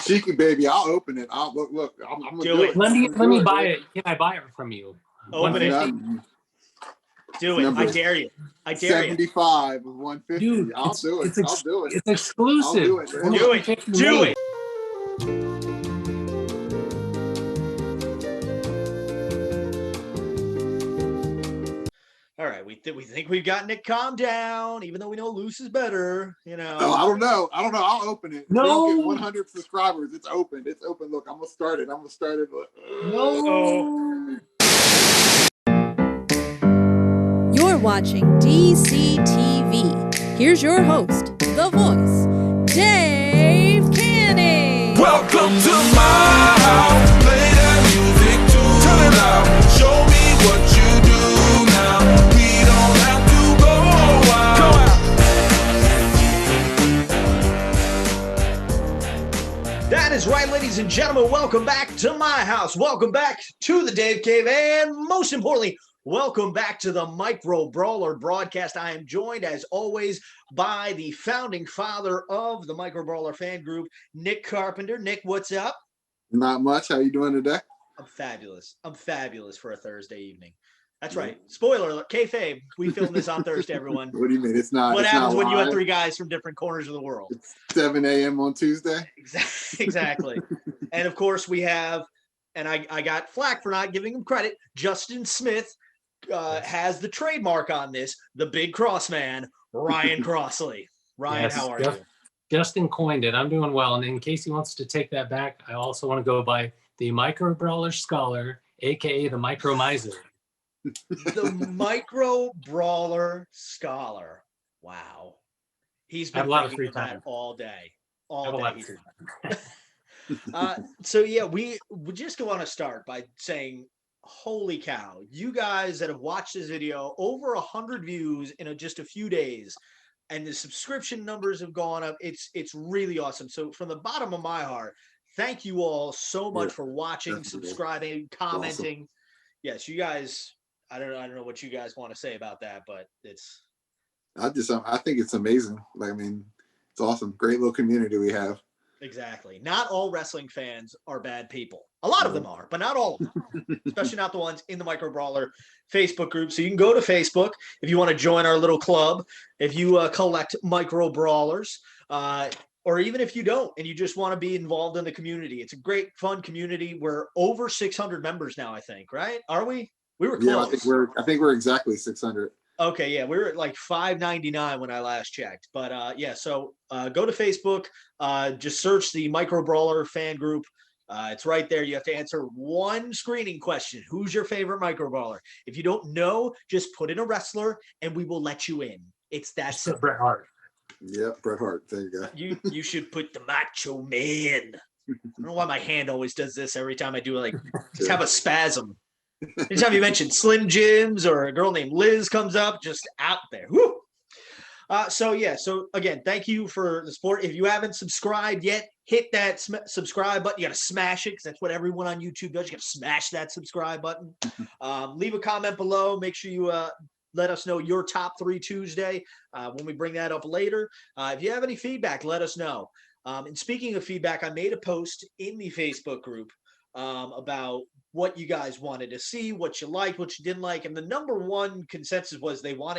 cheeky, baby. I'll open it. I'll look. I'm gonna do it. Let me buy it. Can I buy it from you? Open it. Do it. I dare you. I dare 75 with 150. Dude, I'll do it. I'll do it. It's exclusive. I'll do it. Do it. All right, we think we've gotten it calmed down, even though we know loose is better. You know. Oh, I don't know. I'll open it. No. We don't get 100 subscribers. It's open. Look, I'm gonna start it. No. You're watching DaveCTV. Here's your host, the voice, Dave Canning. Welcome to my house. Play that music too. Turn it out. Show me what you do now. We don't have to go out. That is right, ladies and gentlemen. Welcome back to my house. Welcome back to the Dave Cave, and most importantly, welcome back to the Micro Brawler broadcast. I am joined, as always, by the founding father of the Micro Brawler fan group, Nick Carpenter. Nick, what's up? Not much. How you doing today? I'm fabulous. I'm fabulous for a Thursday evening. That's right. Spoiler alert. Kayfabe. We filmed this on Thursday, everyone. What do you mean? It's not. What happens when you have live? three guys from different corners of the world? It's 7 a.m. on Tuesday. Exactly. And of course, we have, and I got flack for not giving him credit, Justin Smith has the trademark on this, the big cross man, Ryan Crossley. Ryan, Yes, how are you? Justin coined it. I'm doing well. And in case he wants to take that back, I also want to go by the Micro Brawler Scholar, aka the Micro Miser. The Micro Brawler Scholar. Wow. He's been I have a lot of thinking free time. that all day. I have a All lot day. of free So yeah, we just want to start by saying, holy cow, you guys that have watched this video, over 100 views in just a few days, and the subscription numbers have gone up. It's really awesome. So from the bottom of my heart, thank you all so much for watching, definitely. subscribing, commenting. Awesome. Yes, you guys, I don't know what you guys want to say about that, but it's I think it's amazing. Like, I mean, it's awesome. Great little community we have. Exactly. Not all wrestling fans are bad people. A lot of them are, but not all of them, especially not the ones in the Micro Brawler Facebook group. So you can go to Facebook if you want to join our little club, if you collect Micro Brawlers, or even if you don't and you just want to be involved in the community. It's a great, fun community. We're over 600 members now, I think, right? Are we? We were close. Yeah, I think we're exactly 600. Okay, yeah, we were at like 599 when I last checked. But yeah, so go to Facebook, just search the Micro Brawler fan group. It's right there. You have to answer one screening question. Who's your favorite Micro Brawler? If you don't know, just put in a wrestler and we will let you in. It's that simple. Bret Hart. Yeah, Bret Hart. There you go. You should put the Macho Man. I don't know why my hand always does this every time I do it. Like, just have a spasm. Anytime you mention Slim Jims or a girl named Liz comes up, just out there. Woo! So again, thank you for the support. If you haven't subscribed yet, hit that subscribe button. You got to smash it because that's what everyone on YouTube does. You got to smash that subscribe button. Leave a comment below. Make sure you let us know your top 3 Tuesday when we bring that up later. If you have any feedback, let us know. And speaking of feedback, I made a post in the Facebook group about what you guys wanted to see, what you liked, what you didn't like. And the number one consensus was they want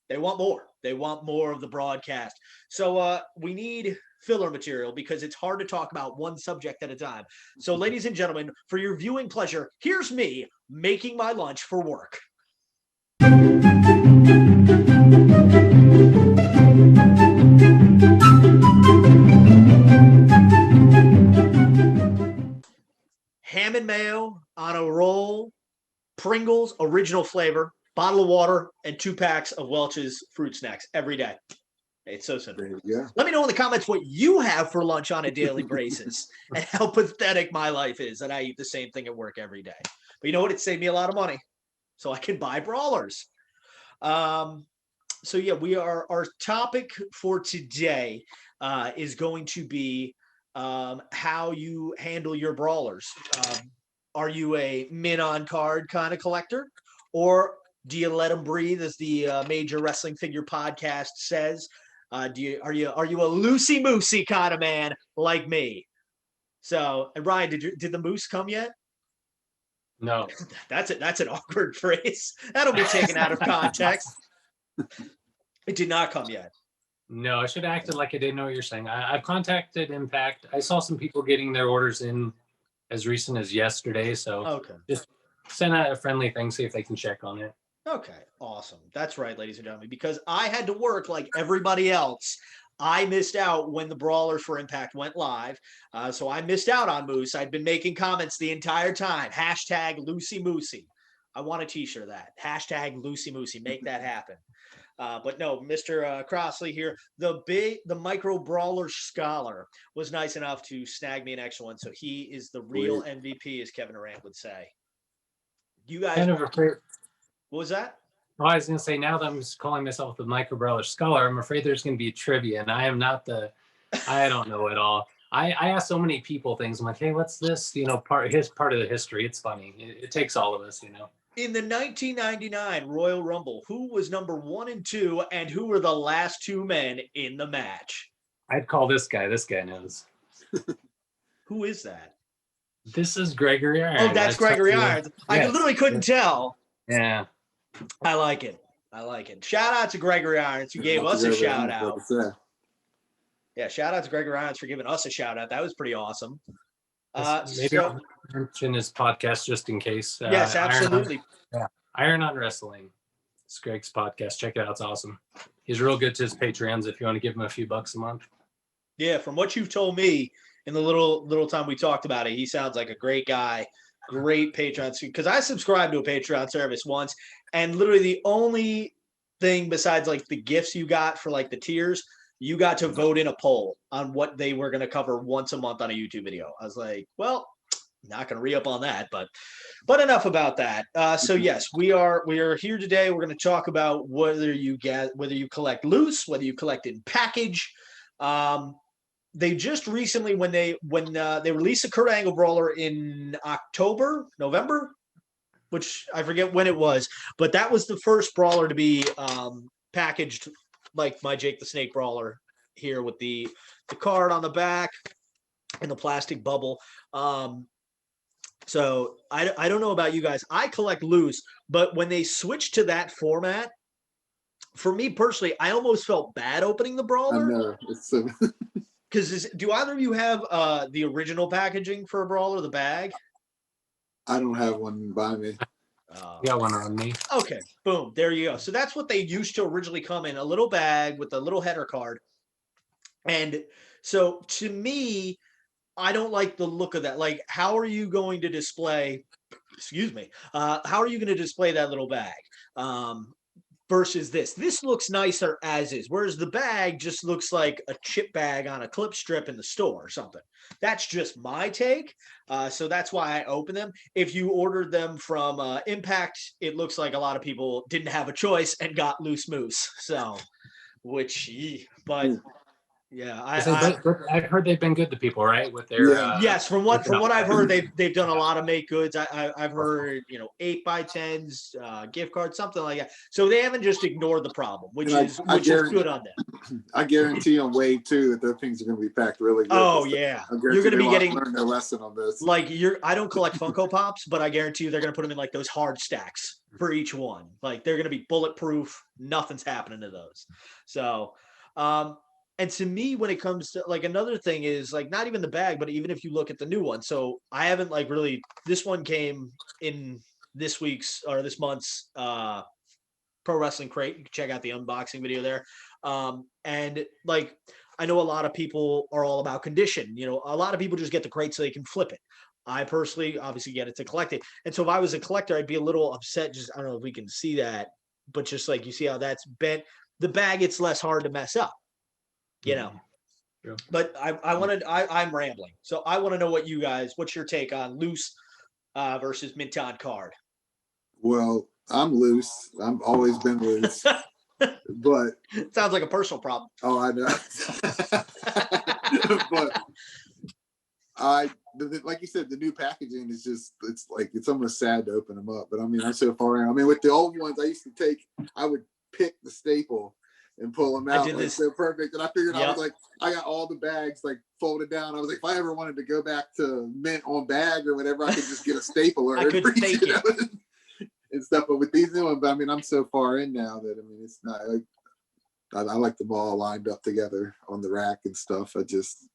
more. They want more of the broadcast. So we need filler material because it's hard to talk about one subject at a time. So ladies and gentlemen, for your viewing pleasure, here's me making my lunch for work. Ham and mayo on a roll, Pringles, original flavor, bottle of water, and 2 packs of Welch's fruit snacks every day. It's so simple. Let me know in the comments what you have for lunch on a daily basis and how pathetic my life is that I eat the same thing at work every day. But you know what? It saved me a lot of money, so I can buy Brawlers. So yeah, our topic for today is going to be how you handle your Brawlers. Are you a min on card kind of collector, or do you let them breathe, as the Major Wrestling Figure podcast says? Are you a loosey moosey kind of man like me? So, and Ryan, did the moose come yet? No. That's it. That's an awkward phrase. That'll be taken out of context. It did not come yet. No, I should have acted like I didn't know what you're saying. I've contacted Impact. I saw some people getting their orders in as recent as yesterday. So Okay. just send out a friendly thing, see if they can check on it. Okay. Awesome. That's right, ladies and gentlemen, because I had to work like everybody else. I missed out when the Brawlers for Impact went live. So I missed out on Moose. I'd been making comments the entire time. Hashtag Lucy Moosey. I want a t-shirt of that. Hashtag Lucy Moosey. Make that happen. But no, Mr. Crossley here, the micro brawler scholar was nice enough to snag me an extra one. So he is the real MVP, as Kevin Durant would say. You guys, Kind of afraid. what was that? Oh, I was going to say, now that I'm calling myself the micro brawler scholar, I'm afraid there's going to be trivia, and I am not I don't know it all. I ask so many people things. I'm like, hey, what's this? Part of the history. It's funny. It takes all of us. In the 1999 Royal Rumble, who was number 1 and 2, and who were the last 2 men in the match? I'd call this guy. This guy knows. Who is that? This is Gregory Irons. Oh, that's Gregory Irons. I literally couldn't tell. Yeah. I like it. I like it. Shout out to Gregory Irons, who gave us a shout out. Yeah, shout out to Gregory Irons for giving us a shout out. That was pretty awesome. Maybe I'll mention his podcast just in case. Yes, absolutely. Iron on Wrestling. It's Greg's podcast. Check it out. It's awesome. He's real good to his Patreons if you want to give him a few bucks a month. Yeah, from what you've told me in the little time we talked about it, he sounds like a great guy. Great Patreon, because I subscribed to a Patreon service once, and literally the only thing besides like the gifts you got for like the tiers, you got to vote in a poll on what they were going to cover once a month on a YouTube video. I was like, well, not going to re-up on that, but enough about that. So yes, we are here today. We're going to talk about whether you collect loose, whether you collect in package. They just recently, when they released a Kurt Angle Brawler in November, which I forget when it was, but that was the first Brawler to be packaged like my Jake the Snake Brawler here, with the card on the back and the plastic bubble. So I don't know about you guys. I collect loose, but when they switched to that format, for me personally, I almost felt bad opening the Brawler. I know. It's so Because do either of you have the original packaging for a Brawler, the bag? I don't have one by me. Got one on me. Okay, boom, there you go. So that's what they used to originally come in, a little bag with a little header card. And so to me, I don't like the look of that. Like, how are you going to display, how are you going to display that little bag? Versus this looks nicer as is, whereas the bag just looks like a chip bag on a clip strip in the store or something. That's just my take. So that's why I open them. If you ordered them from Impact, it looks like a lot of people didn't have a choice and got loose moose. So, yeah, I've heard they've been good to people, right? With their yes, from what I've heard, they've done a lot of make goods. I've heard 8x10s, gift cards, something like that. So they haven't just ignored the problem, which is good on them. I guarantee on Wave 2 that their things are going to be packed really good. Oh yeah, you're going to be getting learn their lesson on this. Like I don't collect Funko Pops, but I guarantee you they're going to put them in like those hard stacks for each one. Like they're going to be bulletproof. Nothing's happening to those. So. And to me, when it comes to like another thing is like not even the bag, but even if you look at the new one. So I haven't like really, this one came in this month's Pro Wrestling Crate. You can check out the unboxing video there. And like, I know a lot of people are all about condition. A lot of people just get the crate so they can flip it. I personally obviously get it to collect it. And so if I was a collector, I'd be a little upset. Just, I don't know if we can see that, but just like, you see how that's bent, the bag, it's less hard to mess up. Yeah. But I'm rambling. So I want to know what's your take on loose versus mint on card? Well, I'm loose. I've always been loose. But it sounds like a personal problem. Oh, I know. But like you said, the new packaging is it's almost sad to open them up. But I mean, I'm so far in. I mean, with the old ones, I would pick the staple and pull them I out. did Like, this. so perfect. And I figured I Yep. was like, I got all the bags like folded down. I was like, if I ever wanted to go back to mint on bag or whatever, I could just get a stapler I could fake it. and stuff. But with these new ones, I mean, I'm so far in now that I mean, it's not like I like them all lined up together on the rack and stuff. I just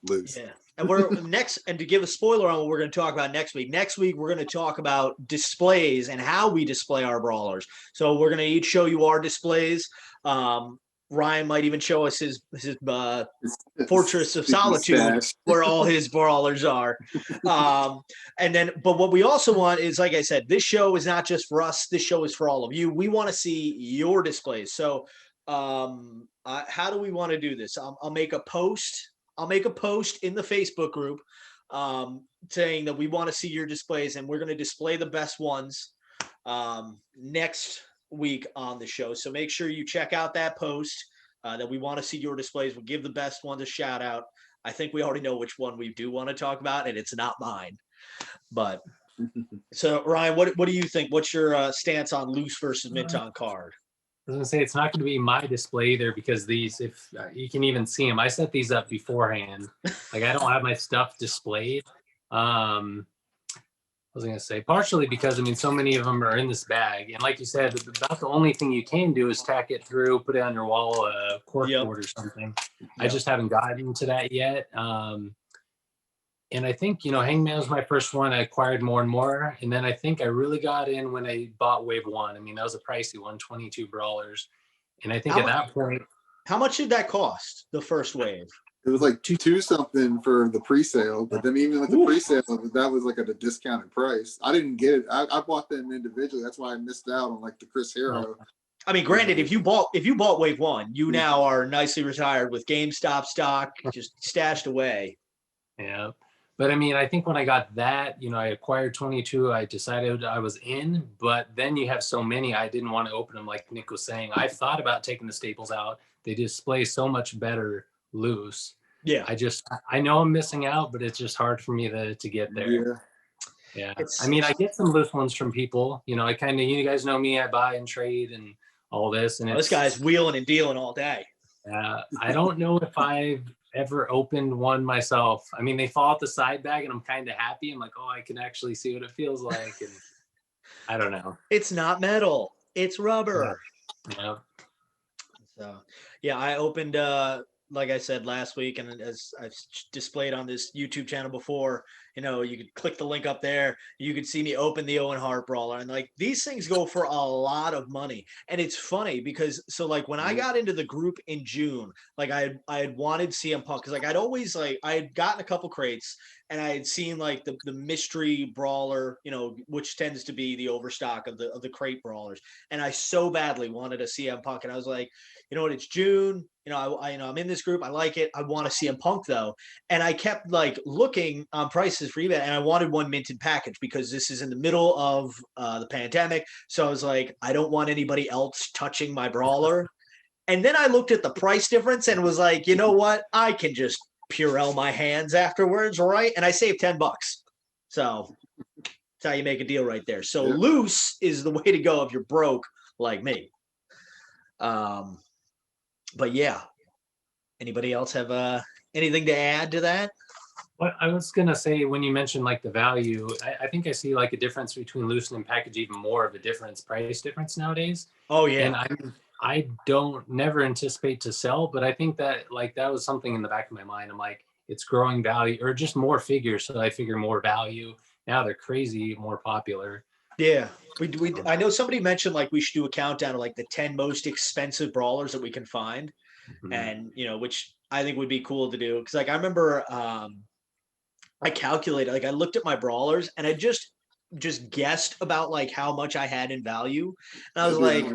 lose. Yeah. And we're next, and to give a spoiler on what we're going to talk about next week. Next week, we're going to talk about displays and how we display our brawlers. So we're going to each show you our displays. Ryan might even show us his Fortress of Solitude, where all his brawlers are. And then, but what we also want is, like I said, this show is not just for us. This show is for all of you. We want to see your displays. So how do we want to do this? I'll make a post. I'll make a post in the Facebook group saying that we want to see your displays, and we're going to display the best ones next week on the show. So make sure you check out that post that we want to see your displays. We'll give the best ones a shout out. I think we already know which one we do want to talk about, and it's not mine. But so Ryan, what do you think? What's your stance on loose versus mint on card? I was gonna say it's not going to be my display either, because these, if you can even see them, I set these up beforehand. Like I don't have my stuff displayed. I was gonna say partially because I mean so many of them are in this bag, and like you said, about the only thing you can do is tack it through, put it on your wall, cork board or something. Yep. I just haven't gotten to that yet. And I think, you know, Hangman was my first one. I acquired more and more. And then I think I really got in when I bought Wave 1. I mean, that was a pricey one, 22 Brawlers. And I think at that point. How much did that cost, the first wave? It was like two something for the pre-sale. But then even with the pre-sale, that was like at a discounted price. I didn't get it. I bought them individually. That's why I missed out on like the Chris Hero. I mean, granted, if you bought Wave 1, you now are nicely retired with GameStop stock just stashed away. Yeah. But I mean, I think when I got that, you know, I acquired 22, I decided I was in, but then you have so many, I didn't want to open them. Like Nick was saying, I've thought about taking the staples out. They display so much better loose. Yeah. I know I'm missing out, but it's just hard for me to get there. Yeah. I mean, I get some loose ones from people, you know, you guys know me, I buy and trade and all this. And this guy's wheeling and dealing all day. I don't know if I've ever opened one myself. I mean, they fall out the side bag and I'm kind of happy. I'm like, oh, I can actually see what it feels like. And I don't know. It's not metal. It's rubber. Yeah. So, yeah, I opened, like I said last week, and as I've displayed on this YouTube channel before, you know, you could click the link up there. You could see me open the Owen Hart Brawler. And like these things go for a lot of money. And it's funny because so like when I got into the group in June, like I had wanted CM Punk because like I had gotten a couple crates and I had seen like the mystery brawler, you know, which tends to be the overstock of the crate brawlers. And I so badly wanted a CM Punk. And I was like, you know what, it's June. You know, I'm in this group. I like it. I want to CM Punk though. And I kept like looking on prices for eBay, and I wanted one minted package because this is in the middle of the pandemic. So I was like, I don't want anybody else touching my brawler. And then I looked at the price difference and was like, you know what? I can just Purell my hands afterwards, right? And I saved $10. So that's how you make a deal right there. So loose is the way to go if you're broke like me. But yeah, anybody else have anything to add to that? Well, I was going to say, when you mentioned like the value, I think I see like a difference between loose and package, even more of a price difference nowadays. Oh yeah. And I don't never anticipate to sell, but I think that like that was something in the back of my mind. I'm like, it's growing value or just more figures. So I figure more value. Now they're crazy, more popular. Yeah. I know somebody mentioned like we should do a countdown of like the 10 most expensive brawlers that we can find. Mm-hmm. And, you know, which I think would be cool to do. Cause like I remember I calculated, like I looked at my brawlers and I just guessed about like how much I had in value. And I was like,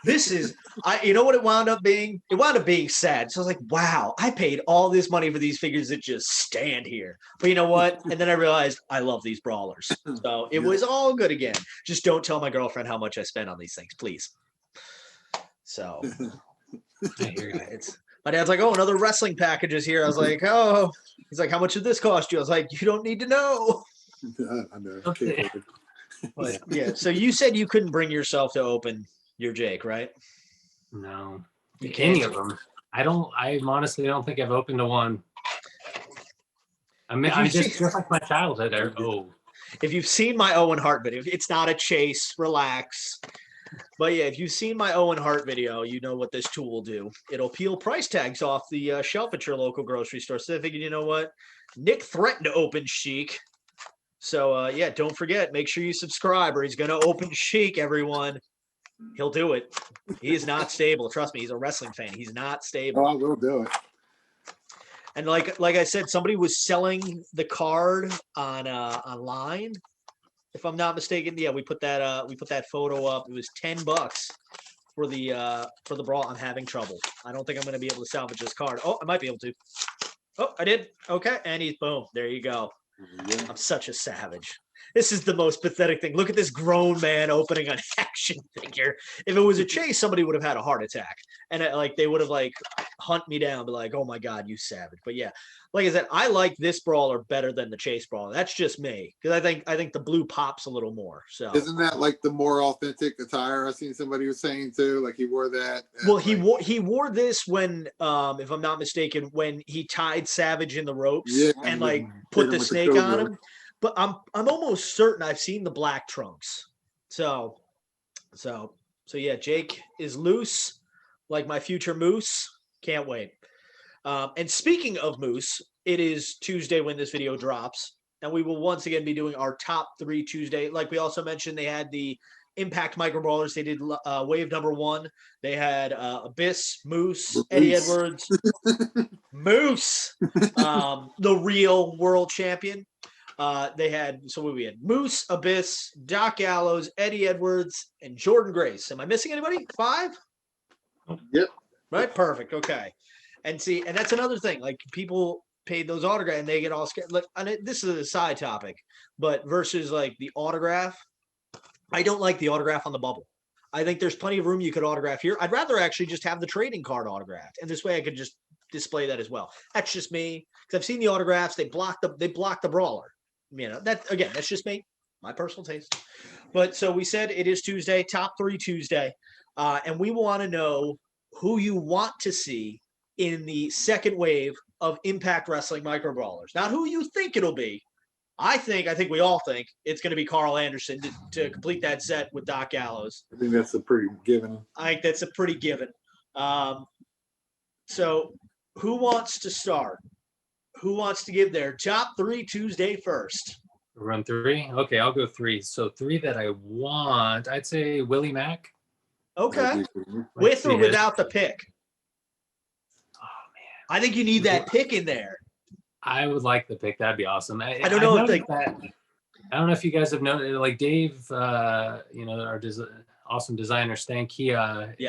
this is, you know what it wound up being? It wound up being sad. So I was like, wow, I paid all this money for these figures that just stand here. But you know what? And then I realized I love these brawlers. So it was all good again. Just don't tell my girlfriend how much I spent on these things, please. So I hear you. My dad's like, oh, another wrestling package is here. I was like, oh, he's like, how much did this cost you? I was like, you don't need to know. I know. Okay. But, yeah. So you said you couldn't bring yourself to open your Jake, right? No. You Any can't. of them. I honestly don't think I've opened to one. I mean, If you I just see- like my childhood. If you've seen my Owen Hart video, it's not a chase, relax. But yeah, if you've seen my Owen Hart video, you know what this tool will do. It'll peel price tags off the shelf at your local grocery store. So I figured, you know what? Nick threatened to open Chic. So yeah, don't forget, make sure you subscribe or he's going to open Chic, everyone. He'll do it. He is not stable. Trust me, he's a wrestling fan. He's not stable. Oh, I will do it. And like I said, somebody was selling the card on online, if I'm not mistaken. Yeah, we put that photo up. It was $10 for the brawl. I'm having trouble. I don't think I'm going to be able to salvage this card. Oh, I might be able to. Oh, I did. Okay, and he's boom. There you go. Yeah. I'm such a savage. This is the most pathetic thing. Look at this grown man opening an action figure. If it was a chase, somebody would have had a heart attack, and they would have hunt me down, be like, "Oh my god, you savage!" But yeah, like I said, I like this brawler better than the chase brawler. That's just me because I think the blue pops a little more. So Isn't that like the more authentic attire? I seen somebody was saying too, like he wore that. Well, he wore this when, if I'm not mistaken, when he tied Savage in the ropes and put the snake on him. But I'm almost certain I've seen the black trunks. So yeah, Jake is loose like my future moose. Can't wait. And speaking of moose, it is Tuesday when this video drops, and we will once again be doing our top 3 Tuesday. Like we also mentioned, they had the Impact Micro Brawlers. They did wave number 1. They had Abyss, Moose, Eddie Edwards, Moose, the real world champion. We had Moose, Abyss, Doc Gallows, Eddie Edwards, and Jordan Grace. Am I missing anybody? 5? Yep. Right? Perfect. Okay. And that's another thing. Like, people paid those autographs and they get all scared. Look, and this is a side topic, but versus like the autograph, I don't like the autograph on the bubble. I think there's plenty of room you could autograph here. I'd rather actually just have the trading card autographed, and this way I could just display that as well. That's just me, because I've seen the autographs. They block the brawler. You know, that's just me, my personal taste. But so we said it is Tuesday, top 3 Tuesday, and we want to know who you want to see in the second wave of Impact Wrestling Micro Brawlers. Not who you think it'll be. I think we all think it's going to be Carl Anderson to complete that set with Doc Gallows. I think that's a pretty given. I think that's a pretty given. So who wants to start? Who wants to give their top 3 Tuesday first? Run 3? Okay, I'll go 3. So 3 that I want, I'd say Willie Mack. Okay. With or without the pick? Oh, man. I think you need that pick in there. I would like the pick. That'd be awesome. I don't know I don't know if you guys have noticed, like Dave, our awesome designer Stank, he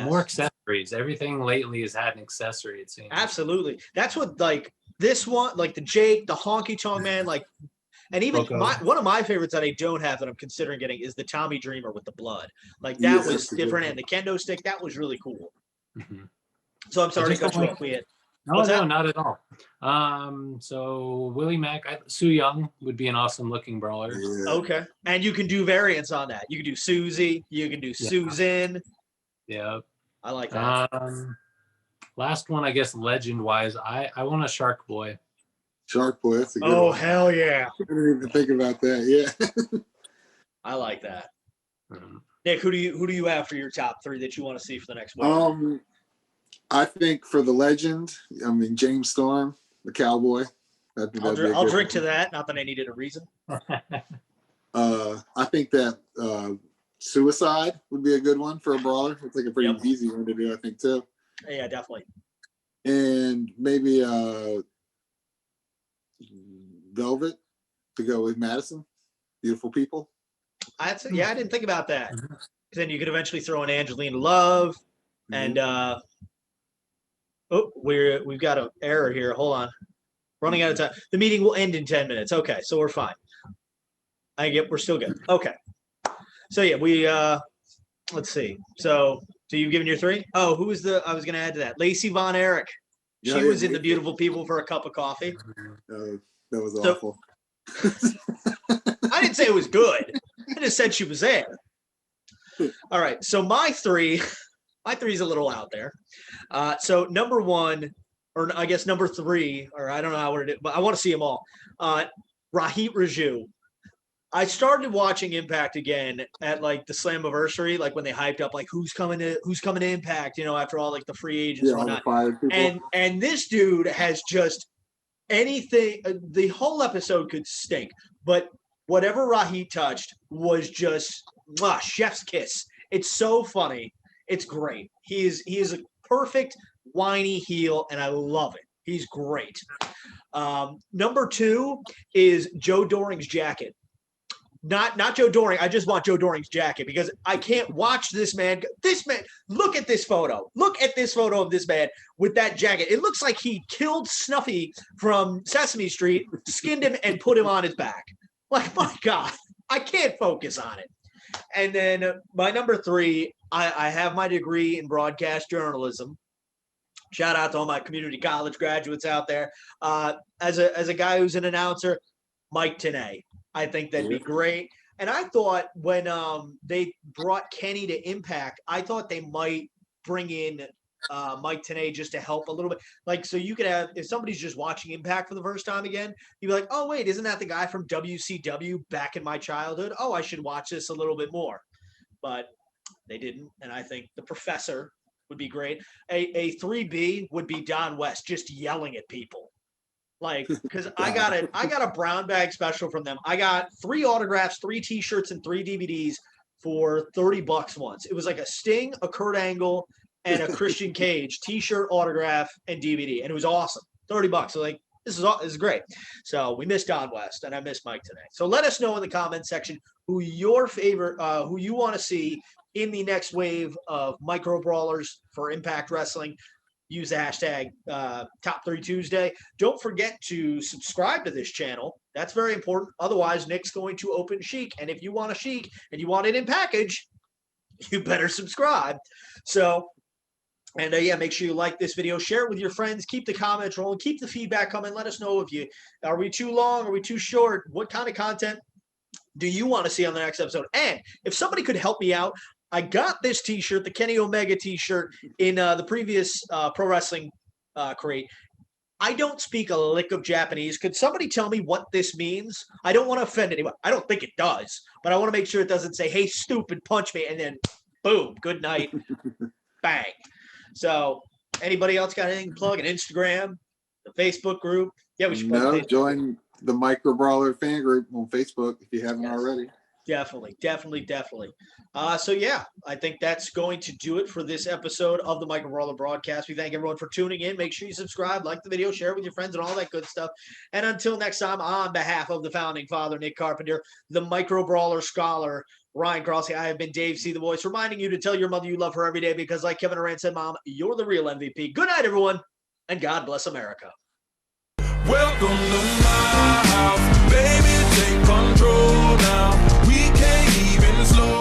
more accessories. Everything lately has had an accessory, it seems. Absolutely. That's what, like, this one, like the Jake, the Honky Tonk Man, like, and even one of my favorites that I don't have that I'm considering getting is the Tommy Dreamer with the blood. Like, that was different, and the kendo stick, that was really cool. Mm-hmm. So I'm sorry to cut you off. No, not at all. So Willie Mack, Sue Young would be an awesome looking brawler. Yeah. Okay. And you can do variants on that. You can do Susie, you can do Susan. Yeah. I like that. Last one, I guess, legend wise, I want a Shark Boy. Shark Boy, that's a good one. Hell yeah. I didn't even think about that. Yeah. I like that. Nick, who do you have for your top 3 that you want to see for the next week? I think for the legend, James Storm, the cowboy. I'll drink to that. Not that I needed a reason. I think that Suicide would be a good one for a brawler. It's like a pretty easy one to do, I think, too. Yeah, definitely. And maybe Velvet to go with Madison. Beautiful people. I didn't think about that. Then you could eventually throw in Angelina Love and we've got an error here. Hold on. Running out of time. The meeting will end in 10 minutes. Okay, so we're fine. We're still good. Okay. So yeah, we let's see. So you've given your 3? Oh, who was I was gonna add to that. Lacey Von Erich. She was in the Beautiful People for a cup of coffee. That was awful. I didn't say it was good. I just said she was there. All right. So my 3, My 3 is a little out there. So number 1, or I guess number 3, or I don't know how it is, but I want to see them all. Rahit Raju. I started watching Impact again at like the Slammiversary, like when they hyped up like who's coming to Impact, you know, after all like the free agents and all the whatnot. fired people. And this dude has just anything. The whole episode could stink, but whatever Rahit touched was just chef's kiss. It's so funny. It's great. He is a perfect whiny heel, and I love it. He's great. Number 2 is Joe Doring's jacket. Not Joe Doring. I just want Joe Doring's jacket because I can't watch this man. This man, look at this photo. Look at this photo of this man with that jacket. It looks like he killed Snuffy from Sesame Street, skinned him, and put him on his back. Like, my God, I can't focus on it. And then my number 3, I have my degree in broadcast journalism. Shout out to all my community college graduates out there. As a guy who's an announcer, Mike Tenay. I think that'd be great. And I thought when they brought Kenny to Impact, I thought they might bring in Mike Tenay just to help a little bit. Like, so you could have, if somebody's just watching Impact for the first time again, you'd be like, oh, wait, isn't that the guy from WCW back in my childhood? Oh, I should watch this a little bit more. But they didn't. And I think the professor would be great. A 3B would be Don West just yelling at people. Like, because I got a brown bag special from them. I got 3 autographs, 3 T-shirts, and 3 DVDs for $30 once. It was like a Sting, a Kurt Angle, and a Christian Cage T-shirt, autograph, and DVD, and it was awesome. $30. So like, this is great. So we missed Don West, and I missed Mike today. So let us know in the comments section who your favorite, who you want to see in the next wave of micro brawlers for Impact Wrestling. Use the hashtag Top 3 Tuesday. Don't forget to subscribe to this channel. That's very important. Otherwise, Nick's going to open Sheik. And if you want a Sheik and you want it in package, you better subscribe. So, and yeah, make sure you like this video. Share it with your friends. Keep the comments rolling. Keep the feedback coming. Let us know if are we too long? Are we too short? What kind of content do you want to see on the next episode? And if somebody could help me out, I got this T-shirt, the Kenny Omega T-shirt, in the previous Pro Wrestling crate. I don't speak a lick of Japanese. Could somebody tell me what this means? I don't want to offend anyone. I don't think it does, but I want to make sure it doesn't say, hey, stupid, punch me, and then boom, good night, bang. So anybody else got anything to plug? An Instagram, the Facebook group? Yeah, we should join the Micro Brawler fan group on Facebook if you haven't already. Definitely. So yeah, I think that's going to do it for this episode of the Micro Brawler broadcast. We thank everyone for tuning in. Make sure you subscribe, like the video, share it with your friends, and all that good stuff. And until next time, on behalf of the founding father, Nick Carpenter, the Micro Brawler scholar, Ryan Crossley, I have been DaveCTheVoice, reminding you to tell your mother you love her every day because, like Kevin Durant said, Mom, you're the real MVP. Good night, everyone, and God bless America. Welcome to my house, baby, take control now. We can't even slow